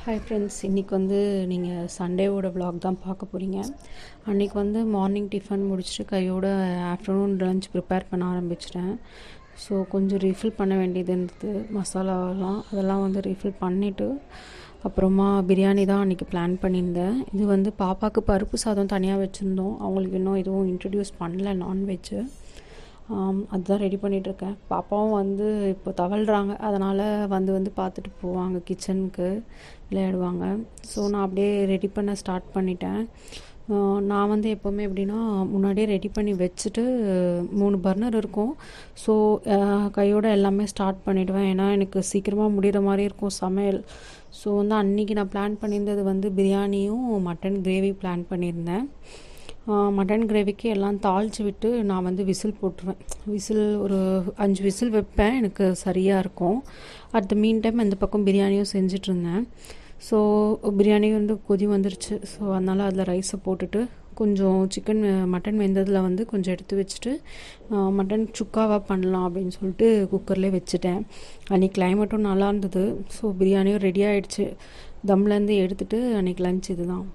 Hi friends, இன்றைக்கி வந்து நீங்கள் சண்டேவோட vlog தான் பார்க்க போகிறீங்க. அன்றைக்கி வந்து மார்னிங் டிஃபன் முடிச்சுட்டு கையோட ஆஃப்டர்நூன் லஞ்ச் ப்ரிப்பேர் பண்ண ஆரம்பிச்சிட்டேன். ஸோ கொஞ்சம் ரீஃபில் பண்ண வேண்டியது இருந்தது, மசாலாவெல்லாம் அதெல்லாம் வந்து ரீஃபில் பண்ணிவிட்டு அப்புறமா பிரியாணி தான் அன்றைக்கி பிளான் பண்ணியிருந்தேன். இது வந்து பாப்பாவுக்கு பருப்பு சாதம் தனியாக வச்சுருந்தோம். அவங்களுக்கு இன்னும் எதுவும் இன்ட்ரடியூஸ் பண்ணல நான்வெஜ்ஜு. அதுதான் ரெடி பண்ணிகிட்ருக்கேன். பாப்பாவும் வந்து இப்போ தவழ்கிறாங்க, அதனால் வந்து பார்த்துட்டு போவாங்க, கிச்சனுக்கு விளையாடுவாங்க. ஸோ நான் அப்படியே ரெடி பண்ண ஸ்டார்ட் பண்ணிட்டேன். நான் வந்து எப்போவுமே எப்படின்னா முன்னாடியே ரெடி பண்ணி வச்சுட்டு 3 பர்னர் இருக்கும். ஸோ கையோட எல்லாமே ஸ்டார்ட் பண்ணிவிடுவேன். ஏன்னா எனக்கு சீக்கிரமாக முடிகிற மாதிரி இருக்கும் சமையல். ஸோ வந்து அன்றைக்கி நான் பிளான் பண்ணியிருந்தது வந்து பிரியாணியும் மட்டன் கிரேவி பிளான் பண்ணியிருந்தேன். மட்டன் கிரேவிக்கு எல்லாம் தாளித்து விட்டு நான் வந்து விசில் போட்டுருவேன். விசில் ஒரு 5 விசில் வைப்பேன், எனக்கு சரியாக இருக்கும். அட் த மீன் டைம் அந்த பக்கம் பிரியாணியும் செஞ்சிட்ருந்தேன். ஸோ பிரியாணி வந்து கொதி வந்துருச்சு. ஸோ அதனால் அதில் ரைஸை போட்டுட்டு கொஞ்சம் மட்டன் வெந்ததில் வந்து கொஞ்சம் எடுத்து வச்சுட்டு மட்டன் சுக்காவாக பண்ணலாம் அப்படின்னு சொல்லிட்டு குக்கர்லேயே வச்சுட்டேன். அன்றைக்கி கிளைமேட்டும் நல்லா இருந்தது. ஸோ பிரியாணியும் ரெடி ஆகிடுச்சு. தம்லேருந்து எடுத்துகிட்டு அன்றைக்கி லஞ்ச் இது தான்.